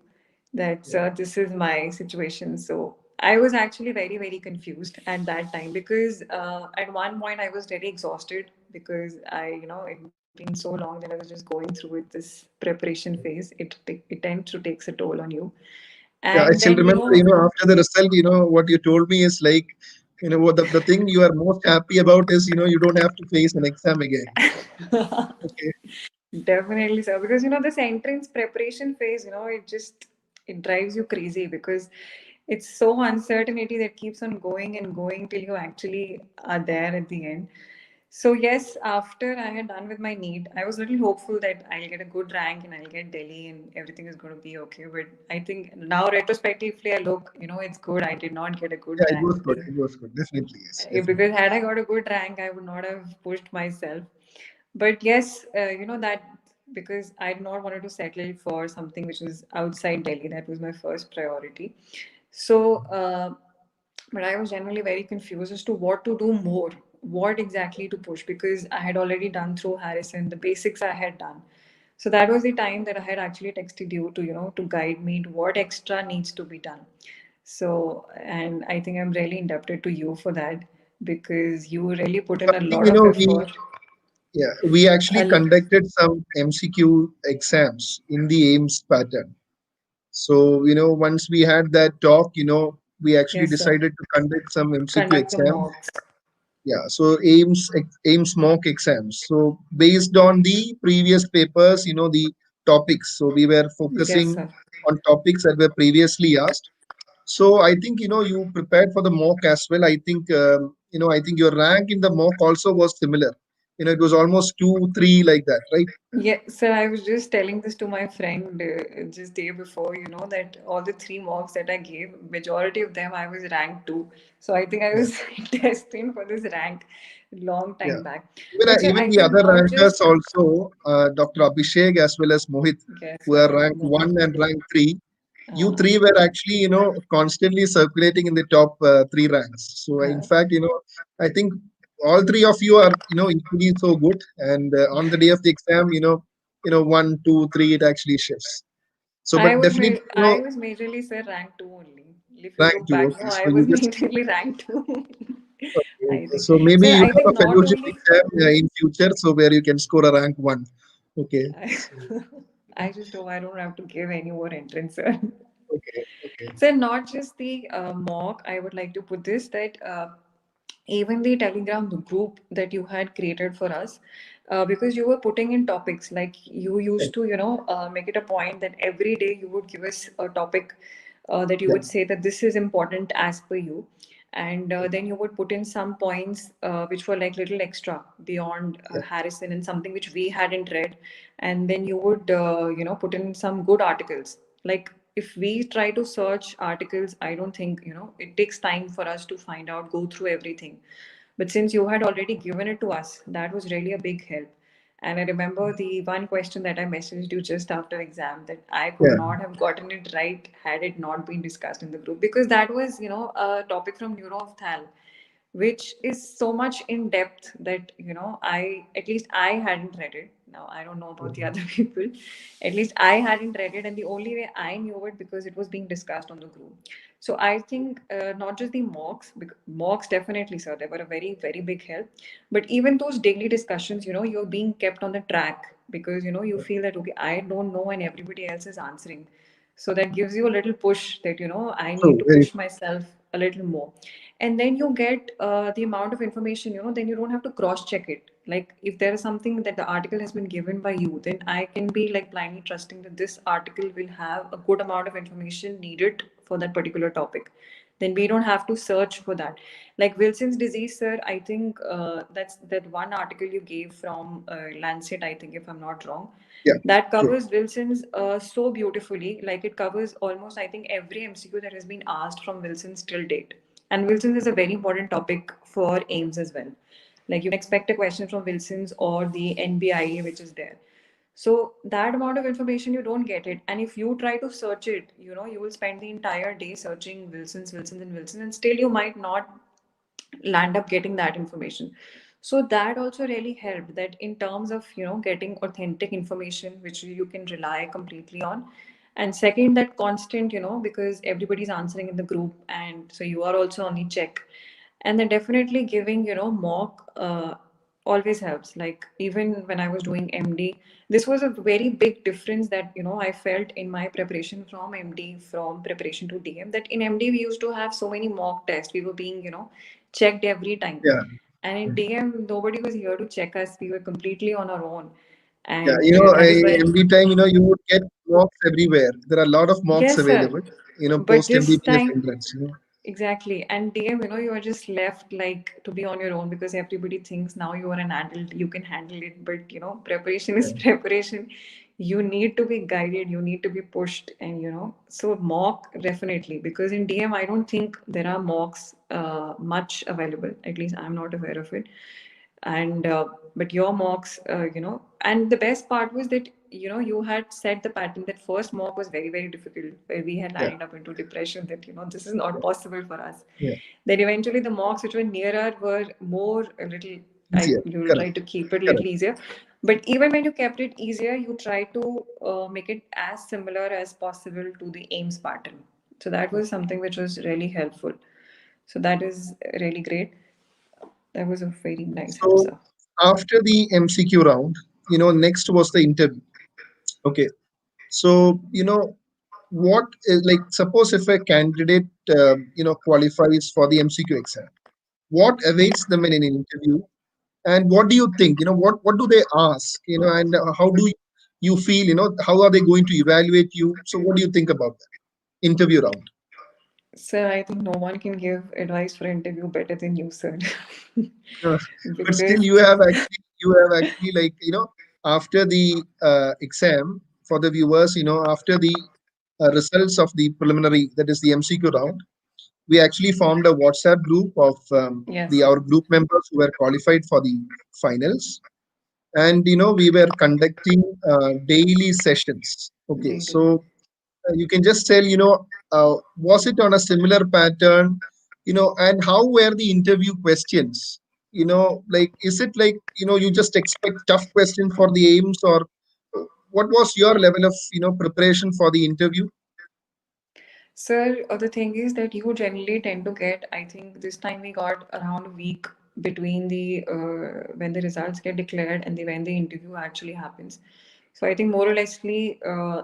Speaker 2: that,
Speaker 1: Yeah,
Speaker 2: sir, this is my situation. So I was actually very, very confused at that time because at one point I was very exhausted because it been so long that I was just going through with this preparation phase. It tends to takes a toll on you.
Speaker 1: yeah. I
Speaker 2: And
Speaker 1: still
Speaker 2: then,
Speaker 1: remember, after the result, what you told me is like, what the thing you are most happy about is, you don't have to face an exam again. Okay.
Speaker 2: definitely, sir. Because this entrance preparation phase, it drives you crazy because it's so uncertainty that keeps on going and going till you actually are there at the end. So yes, after I had done with my NEET, I was a little hopeful that I'll get a good rank and I'll get Delhi and everything is going to be okay. But I think now retrospectively, I look, it's good. I did not get a good
Speaker 1: Yeah, it
Speaker 2: rank
Speaker 1: was good. It was good. Definitely, yes,
Speaker 2: because
Speaker 1: definitely.
Speaker 2: had I got a good rank, I would not have pushed myself. But yes, that because I did not wanted to settle for something which was outside Delhi. That was my first priority. So, but I was generally very confused as to what to do more, what exactly to push, because I had already done through Harrison, the basics I had done. So that was the time that I had actually texted you to, to guide me to what extra needs to be done. So, and I think I'm really indebted to you for that because you really put
Speaker 1: So
Speaker 2: in a
Speaker 1: I think
Speaker 2: lot of effort.
Speaker 1: we actually
Speaker 2: A
Speaker 1: conducted some MCQ exams in the AIMS pattern. So once we had that talk, we actually
Speaker 2: Yes, sir.
Speaker 1: decided to conduct some MCQ
Speaker 2: Conduct some
Speaker 1: exam.
Speaker 2: mocks.
Speaker 1: Yeah, so AIMS mock exams. So based on the previous papers, the topics. So we were
Speaker 2: Yes,
Speaker 1: focusing
Speaker 2: sir.
Speaker 1: on topics that were previously asked. So I think you prepared for the mock as well. I think I think your rank in the mock also was similar. It was almost 2, 3 like that, right?
Speaker 2: Yeah, sir, I was just telling this to my friend just day before, that all the three mocks that I gave, majority of them I was ranked two. So I think I
Speaker 1: Yeah,
Speaker 2: was destined for this rank long
Speaker 1: yeah.
Speaker 2: time back.
Speaker 1: Even
Speaker 2: But sir,
Speaker 1: even
Speaker 2: I
Speaker 1: the
Speaker 2: think
Speaker 1: other
Speaker 2: not
Speaker 1: rankers
Speaker 2: just
Speaker 1: also, Dr. Abhishek as well as Mohit,
Speaker 2: yes,
Speaker 1: who are
Speaker 2: sir,
Speaker 1: ranked
Speaker 2: Mohit.
Speaker 1: 1 and ranked 3. You
Speaker 2: Uh,
Speaker 1: three were actually, constantly circulating in the top 3 ranks. So, in
Speaker 2: uh,
Speaker 1: fact, I think all three of you are, equally so good. And on the day of the exam, 1, 2, 3, it actually shifts. So, but definitely,
Speaker 2: I was majorly sir ranked two only. If you
Speaker 1: rank
Speaker 2: look
Speaker 1: two.
Speaker 2: back,
Speaker 1: Okay,
Speaker 2: no,
Speaker 1: so
Speaker 2: I was
Speaker 1: you just
Speaker 2: majorly ranked two.
Speaker 1: okay,
Speaker 2: I
Speaker 1: okay.
Speaker 2: think.
Speaker 1: So maybe
Speaker 2: Sir,
Speaker 1: you
Speaker 2: I
Speaker 1: have
Speaker 2: think
Speaker 1: a
Speaker 2: not
Speaker 1: fellowship
Speaker 2: only
Speaker 1: exam in future, so where you can score a rank 1. Okay.
Speaker 2: I,
Speaker 1: So
Speaker 2: I just hope I don't have to give any more entrance, sir.
Speaker 1: okay, okay.
Speaker 2: So not just the mock, I would like to put this that even the Telegram group that you had created for us, because you were putting in topics like you
Speaker 1: Right.
Speaker 2: used to, make it a point that every day you would give us a topic that you
Speaker 1: Yeah,
Speaker 2: would say that this is important as per you. And
Speaker 1: yeah,
Speaker 2: then you would put in some points which were like little extra beyond
Speaker 1: yeah,
Speaker 2: Harrison and something which we hadn't read. And then you would, put in some good articles. Like if we try to search articles, I don't think, it takes time for us to find out, go through everything. But since you had already given it to us, that was really a big help. And I remember the one question that I messaged you just after exam that I could
Speaker 1: yeah.
Speaker 2: not have gotten it right had it not been discussed in the group because that was, a topic from neurophthal, which is so much in depth that I at least I hadn't read it. Now I don't know about the
Speaker 1: Mhm.
Speaker 2: other people. At least I hadn't read it, and the only way I knew it because it was being discussed on the group. So I think not just the mocks, mocks definitely, sir, they were a very very big help. But even those daily discussions, you're being kept on the track because you feel that okay, I don't know and everybody else is answering. So that gives you a little push that I need
Speaker 1: True,
Speaker 2: to
Speaker 1: very
Speaker 2: push myself a little more. And then you get the amount of information, then you don't have to cross check it. Like if there is something that the article has been given by you, then I can be like blindly trusting that this article will have a good amount of information needed for that particular topic. Then we don't have to search for that. Like Wilson's disease, sir, I think that's that one article you gave from Lancet, I think, if I'm not wrong,
Speaker 1: yeah,
Speaker 2: that
Speaker 1: true.
Speaker 2: covers Wilson's so beautifully. Like it covers almost, I think, every MCQ that has been asked from Wilson's till date. And Wilson's is a very important topic for AIMS as well. Like you can expect a question from Wilson's or the NBIA, which is there. So that amount of information you don't get it. And if you try to search it, you will spend the entire day searching Wilson's, and Wilson, and still you might not land up getting that information. So that also really helped that in terms of getting authentic information which you can rely completely on. And second, that constant, because everybody's answering in the group and so you are also on the check. And then definitely giving mock always helps. Like even when I was doing MD, this was a very big difference that I felt in my preparation from MD, from preparation to DM, that in MD we used to have so many mock tests, we were being checked every time.
Speaker 1: Yeah,
Speaker 2: And in DM nobody was here to check us, we were completely on our own.
Speaker 1: yeah.
Speaker 2: And that is why
Speaker 1: MD time, you would get mocks everywhere. There are a lot of mocks
Speaker 2: yes sir,
Speaker 1: available.
Speaker 2: but
Speaker 1: Post
Speaker 2: this
Speaker 1: MBBS
Speaker 2: time
Speaker 1: entrance.
Speaker 2: Exactly. And DM, you are just left like to be on your own because everybody thinks now you are an adult, you can handle it. But preparation is
Speaker 1: Yeah,
Speaker 2: preparation. You need to be guided, you need to be pushed, and so mock definitely because in DM, I don't think there are mocks much available. At least I'm not aware of it. And but your mocks, and the best part was that you had set the pattern that first mock was very very difficult where we had
Speaker 1: yeah,
Speaker 2: landed up into depression that this is not possible for us.
Speaker 1: yeah.
Speaker 2: Then eventually the mocks which were nearer were more a little,
Speaker 1: Easier.
Speaker 2: you will try
Speaker 1: Correct.
Speaker 2: to keep it a little
Speaker 1: Correct.
Speaker 2: easier. But even when you kept it easier, you try to make it as similar as possible to the AIIMS pattern. So that was something which was really helpful. So that is really great. That was a very nice
Speaker 1: So
Speaker 2: answer.
Speaker 1: after the MCQ round, next was the interview. Okay. So, what is like, suppose if a candidate, qualifies for the MCQ exam, what awaits them in an interview? And what do you think? What do they ask? And how do you feel? How are they going to evaluate you? So, what do you think about that interview round?
Speaker 2: Sir, I think no one can give advice for interview better than you, sir.
Speaker 1: Uh, but still,
Speaker 2: Because
Speaker 1: you have actually like after the exam for the viewers, after the results of the preliminary, that is the MCQ round, we actually formed a WhatsApp group of
Speaker 2: yes,
Speaker 1: the our group members who were qualified for the finals, and we were conducting daily sessions. Okay,
Speaker 2: they do.
Speaker 1: so you can just tell, was it on a similar pattern, and how were the interview questions? Like, is it like, you just expect tough question for the aims, or what was your level of, preparation for the interview?
Speaker 2: Sir, the thing is that you generally tend to get, I think this time we got around a week between the when the results get declared and when the interview actually happens. So I think more or lessly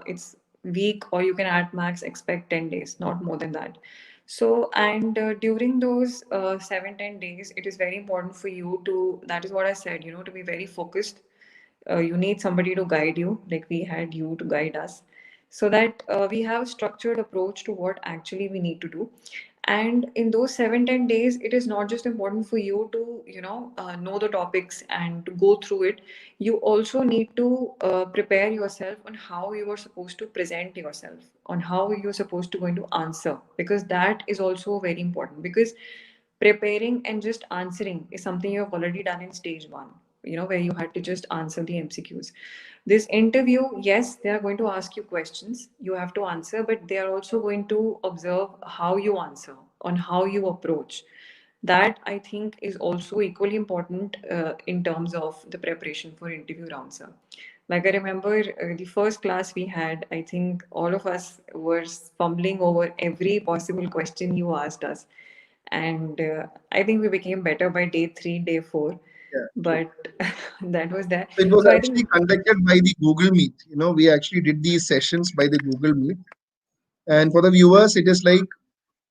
Speaker 2: it's week or you can at max expect 10 days, not more than that. So and during those 7-10 days, it is very important for you to, that is what I said, to be very focused. You need somebody to guide you, like we had you to guide us, so that we have a structured approach to what actually we need to do. And in those 7-10 days, it is not just important for you to know the topics and to go through it. You also need to prepare yourself on how you are supposed to present yourself, on how you're supposed to going to answer, because that is also very important. Because preparing and just answering is something you have already done in stage one, where you had to just answer the MCQs. This interview, yes, they are going to ask you questions, you have to answer, but they are also going to observe how you answer, on how you approach. That I think is also equally important in terms of the preparation for interview rounds. Like I remember the first class we had, I think all of us were fumbling over every possible question you asked us. And I think we became better by day 3, day 4.
Speaker 1: Yeah, true.
Speaker 2: But that was that.
Speaker 1: So it was
Speaker 2: So I
Speaker 1: actually
Speaker 2: think,
Speaker 1: conducted by the Google Meet. We actually did these sessions by the Google Meet. And for the viewers, it is like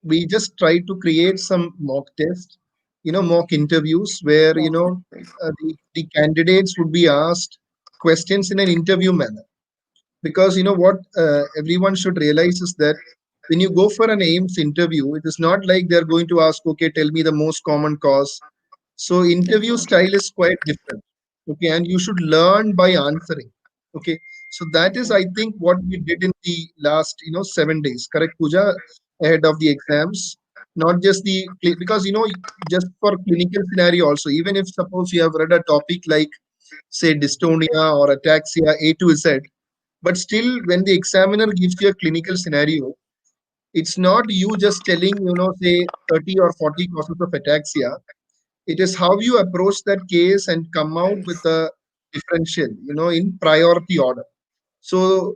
Speaker 1: we just try to create some mock test, mock interviews where, the candidates would be asked questions in an interview manner. Because what everyone should realize is that when you go for an AIMS interview, it is not like they're going to ask, okay, tell me the most common cause. So interview
Speaker 2: definitely.
Speaker 1: style is quite different. Okay, and you should learn by answering. Okay, so that is,
Speaker 2: Okay.
Speaker 1: I think, what we did in the last 7 days. Correct, Pooja, ahead of the exams. Not just because just for clinical scenario also. Even if suppose you have read a topic like say dystonia or ataxia A to Z, but still when the examiner gives you a clinical scenario, it's not you just telling say 30 or 40 causes of ataxia. It is how you approach that case and come out with
Speaker 2: Yes.
Speaker 1: a differential, in priority order. So,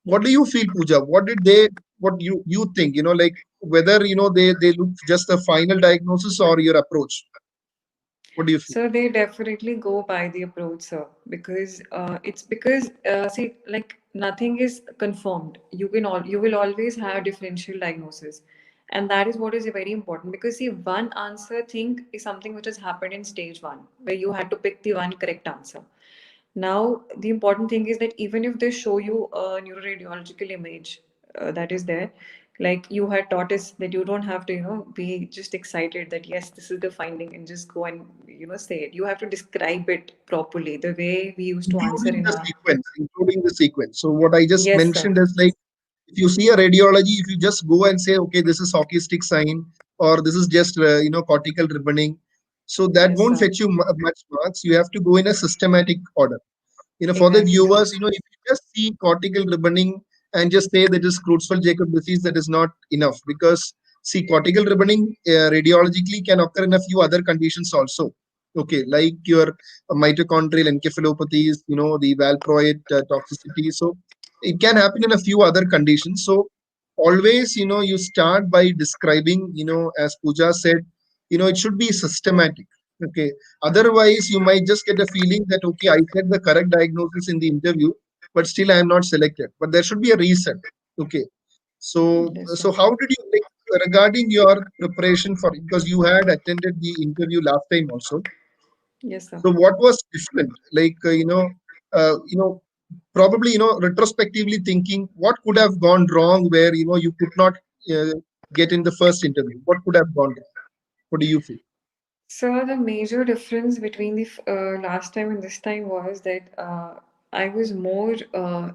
Speaker 1: what do you feel, Pooja? What you think? Like whether they look just the final diagnosis or your approach. What do you feel?
Speaker 2: So they definitely go by the approach, sir, because it's because see, like nothing is confirmed. You will always have differential diagnosis, and that is what is very important. Because see, one answer thing is something which has happened in stage one, where you had to pick the one correct answer. Now, the important thing is that even if they show you a neuroradiological image that is there, Like you had taught us that you don't have to, be just excited that yes, this is the finding and just go and, say it. You have to describe it properly, the way we used to answer
Speaker 1: including
Speaker 2: in
Speaker 1: the
Speaker 2: our.
Speaker 1: sequence, including the sequence. So what I just
Speaker 2: Yes, sir.
Speaker 1: mentioned is like, if you see a radiology, if you just go and say, okay, this is hockey stick sign, or this is just cortical ribboning, so that
Speaker 2: Yes,
Speaker 1: won't
Speaker 2: sir.
Speaker 1: fetch you much marks. You have to go in a systematic order. For the
Speaker 2: Exactly, sir.
Speaker 1: viewers, if you just see cortical ribboning and just say that is Creutzfeldt-Jakob disease, that is not enough, because see, cortical ribboning radiologically can occur in a few other conditions also. Okay, like your mitochondrial encephalopathies, the valproate toxicity. So it can happen in a few other conditions. So always, you start by describing, as Pooja said, it should be systematic. Okay, otherwise, you might just get a feeling that, okay, I said the correct diagnosis in the interview, but still I am not selected. But there should be a reason. Okay. So,
Speaker 2: Yes, sir.
Speaker 1: so how did you like regarding your preparation for it? Because you had attended the interview last time also.
Speaker 2: Yes, sir.
Speaker 1: So, what was different? Like, probably, retrospectively thinking, what could have gone wrong where, you could not uh, get in the first interview? What could have gone wrong? What do you feel?
Speaker 2: So the major difference between the last time and this time was that I was more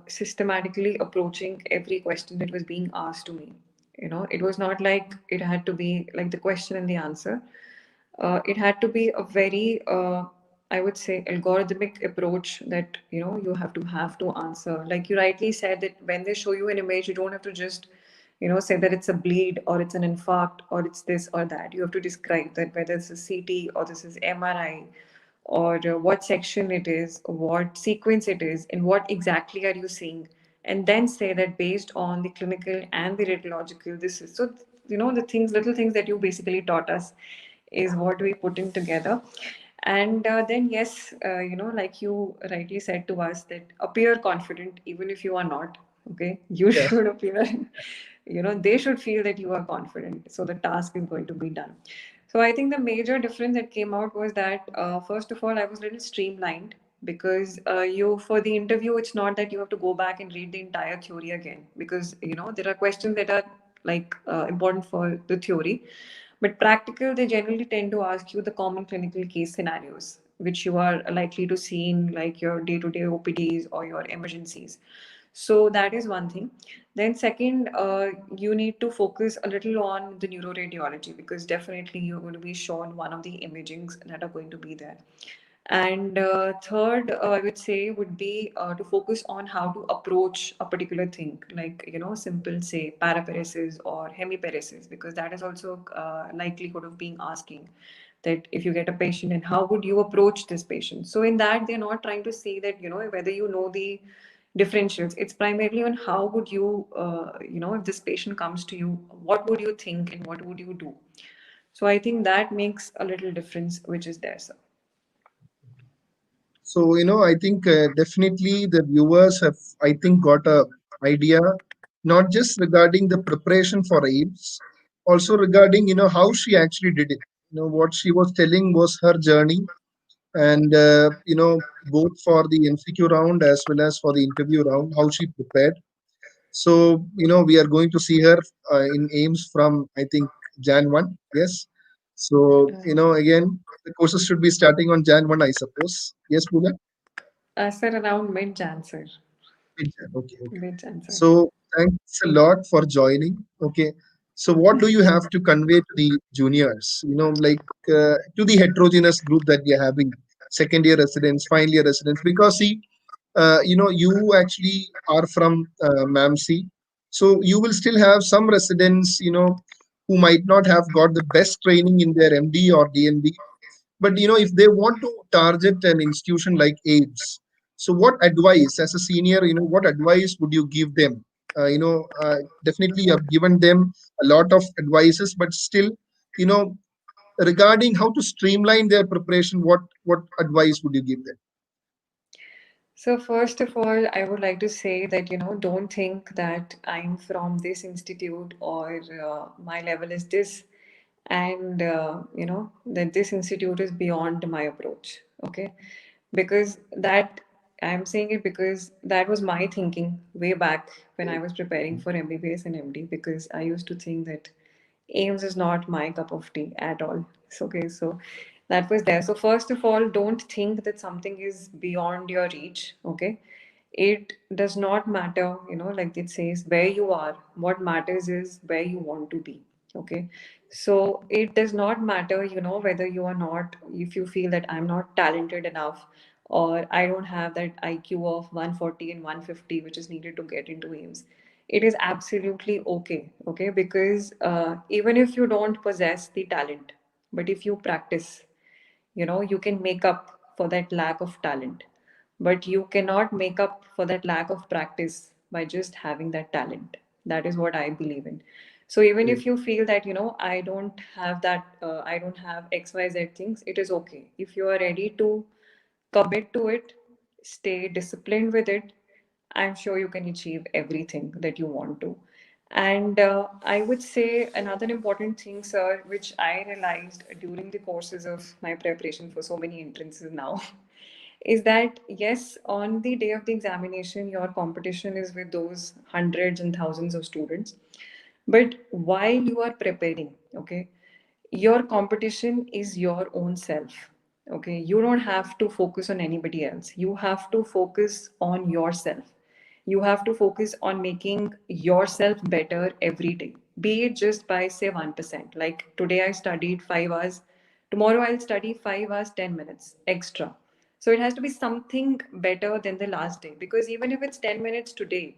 Speaker 2: systematically approaching every question that was being asked to me. It was not like it had to be like the question and the answer. It had to be a very, I would say, algorithmic approach that you have to answer. Like you rightly said that when they show you an image, you don't have to just say that it's a bleed or it's an infarct or it's this or that. You have to describe that whether it's a CT or this is MRI or what section it is, what sequence it is, and what exactly are you seeing, and then say that based on the clinical and the radiological, this is so. The things, little things that you basically taught us, is what we put in together. And then yes, like you rightly said to us, that appear confident even if you are not. Okay, you
Speaker 1: Yeah.
Speaker 2: should appear. They should feel that you are confident, so the task is going to be done. So I think the major difference that came out was that first of all, I was a little streamlined, because you, for the interview, it's not that you have to go back and read the entire theory again, because there are questions that are like important for the theory, but practical, they generally tend to ask you the common clinical case scenarios which you are likely to see in like your day-to-day OPDs or your emergencies. So that is one thing. Then second, you need to focus a little on the neuroradiology, because definitely you're going to be shown one of the imagings that are going to be there. And third, I would say would be to focus on how to approach a particular thing, like simple say paraparesis or hemiparesis, because that is also likelihood of being asking that if you get a patient and how would you approach this patient. So in that, they're not trying to see that whether the differentials. It's primarily on how would you if this patient comes to you, what would you think and what would you do. So I think that makes a little difference, which is there, sir.
Speaker 1: So, I think definitely the viewers have, I think, got a idea, not just regarding the preparation for AIMS, also regarding, how she actually did it. What she was telling was her journey, and, both for the MCQ round as well as for the interview round, how she prepared. So, we are going to see her in AIMS from, I think, Jan 1. Yes. So, again, the courses should be starting on Jan 1, I suppose. Yes, Pooja?
Speaker 2: Sir, around mid-Jan, sir.
Speaker 1: Mid-Jan. Okay, okay.
Speaker 2: Mid-Jan, sir.
Speaker 1: So thanks a lot for joining. Okay. So what do you have to convey to the juniors? Like to the heterogeneous group that we are having, second year residents, final year residents. Because see, you actually are from MAMC, so you will still have some residents, who might not have got the best training in their MD or DNB, but if they want to target an institution like AIMS, so what advice, as a senior, what advice would you give them? Definitely you have given them a lot of advices, but still, you know, regarding how to streamline their preparation, what advice would you give them?
Speaker 2: So first of all, I would like to say that don't think that I'm from this institute or my level is this, and that this institute is beyond my approach. Okay, because that I'm saying it because that was my thinking way back when I was preparing for MBBS and MD, because I used to think that AIMS is not my cup of tea at all. So, okay, so that was there. So, first of all, don't think that something is beyond your reach, okay? It does not matter, like it says, where you are. What matters is where you want to be, okay? So, it does not matter, whether you are not, if you feel that I'm not talented enough, or I don't have that IQ of 140 and 150, which is needed to get into AIMS. It is absolutely okay, okay? Because even if you don't possess the talent, but if you practice, you can make up for that lack of talent. But you cannot make up for that lack of practice by just having that talent. That is what I believe in. So even
Speaker 1: Great.
Speaker 2: if you feel that, I don't have that, I don't have XYZ things, it is okay. If you are ready to commit to it, stay disciplined with it, I'm sure you can achieve everything that you want to. And I would say another important thing, sir, which I realized during the courses of my preparation for so many entrances now, is that yes, on the day of the examination, your competition is with those hundreds and thousands of students. But while you are preparing, okay, your competition is your own self. Okay, you don't have to focus on anybody else. You have to focus on yourself. You have to focus on making yourself better every day, be it just by say 1%. Like today I studied 5 hours, tomorrow I'll study 5 hours 10 minutes extra. So it has to be something better than the last day, because even if it's 10 minutes today,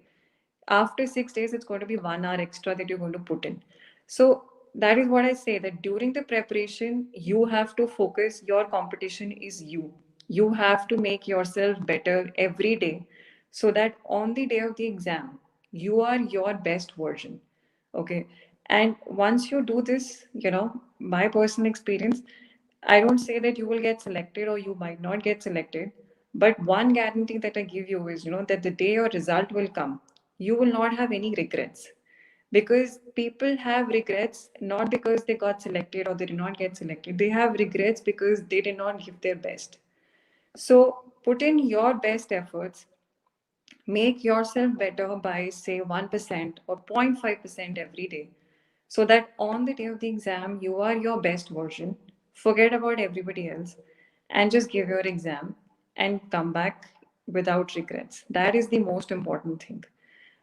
Speaker 2: after 6 days it's going to be 1 hour extra that you're going to put in. So that is what I say, that during the preparation you have to focus. Your competition is you have to make yourself better every day, so that on the day of the exam you are your best version. Okay. And once you do this, my personal experience, I don't say that you will get selected or you might not get selected, but one guarantee that I give you is, that the day your result will come, you will not have any regrets. Because people have regrets not because they got selected or they did not get selected. They have regrets because they did not give their best. So put in your best efforts, make yourself better by say 1% or 0.5% every day, so that on the day of the exam you are your best version. Forget about everybody else and just give your exam and come back without regrets. That is the most important thing.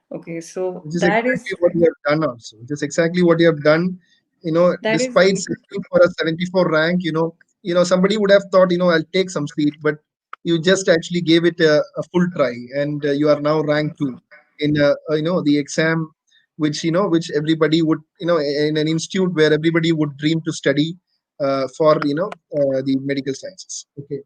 Speaker 2: Okay, so
Speaker 1: Which is exactly what you have done also. Which is exactly what you have done.
Speaker 2: that is
Speaker 1: Despite settling for a 74 rank, somebody would have thought, I'll take some seat, but you just actually gave it a full try, and you are now rank two in, the exam, which everybody would, in an institute where everybody would dream to study for, the medical sciences. Okay.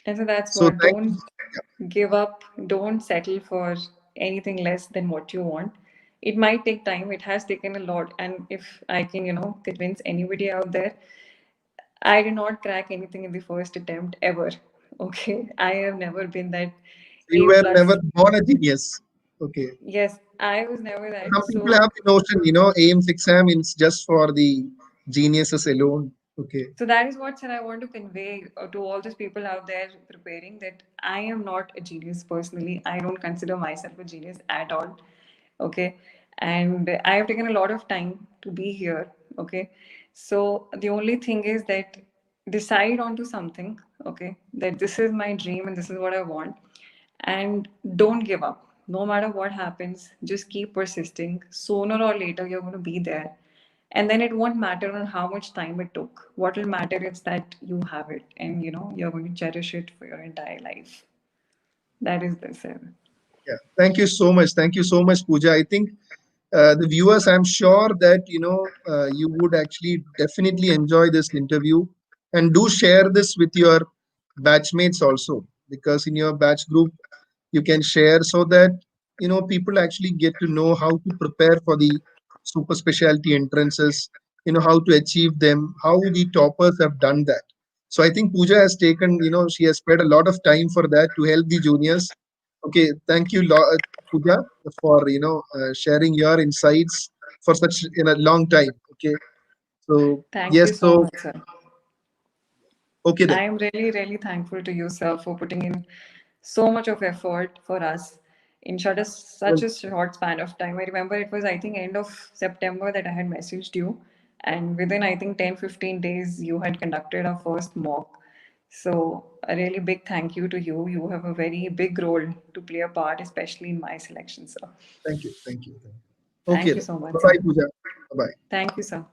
Speaker 2: and so that's
Speaker 1: So
Speaker 2: what,
Speaker 1: thank you.
Speaker 2: don't give up, don't settle for anything less than what you want. It might take time, it has taken a lot, and if I can, convince anybody out there, I did not crack anything in the first attempt ever. Okay, I have never been that
Speaker 1: You
Speaker 2: A
Speaker 1: were never
Speaker 2: plus.
Speaker 1: born a genius. Okay.
Speaker 2: Yes, I was never that.
Speaker 1: Some people
Speaker 2: So
Speaker 1: have the notion, AIMS exam is just for the geniuses alone. Okay.
Speaker 2: So that is what, sir, I want to convey to all those people out there preparing, that I am not a genius personally. I don't consider myself a genius at all. Okay. And I have taken a lot of time to be here. Okay. So the only thing is that decide onto something. Okay. That this is my dream and this is what I want. And don't give up. No matter what happens, just keep persisting. Sooner or later, you're going to be there, and then it won't matter on how much time it took. What will matter is that you have it, and you're going to cherish it for your entire life. That is the seven.
Speaker 1: Yeah. Thank you so much. Thank you so much, Pooja. I think the viewers, I'm sure that you would actually definitely enjoy this interview, and do share this with your batchmates also, because in your batch group you can share, so that people actually get to know how to prepare for the super specialty entrances, how to achieve them, how the toppers have done that. So I think Pooja has taken, she has spent a lot of time for that to help the juniors. Okay, thank you, Pooja, for sharing your insights for such in a long time. Okay, so
Speaker 2: Thank
Speaker 1: yes,
Speaker 2: you so
Speaker 1: so
Speaker 2: much, sir.
Speaker 1: okay
Speaker 2: I
Speaker 1: then.
Speaker 2: am really, really thankful to you, sir, for putting in so much of effort for us in such
Speaker 1: Well,
Speaker 2: a short span of time. I remember it was, I think, end of September that I had messaged you, and within, I think, 10-15 days, you had conducted our first mock. So, a really big thank you to you. You have a very big role to play a part, especially in my selection, sir.
Speaker 1: thank you. Thank you. Thank you. Okay
Speaker 2: Thank you
Speaker 1: then.
Speaker 2: so much,
Speaker 1: Bye
Speaker 2: sir.
Speaker 1: bye, Pooja. Bye bye.
Speaker 2: Thank you, sir.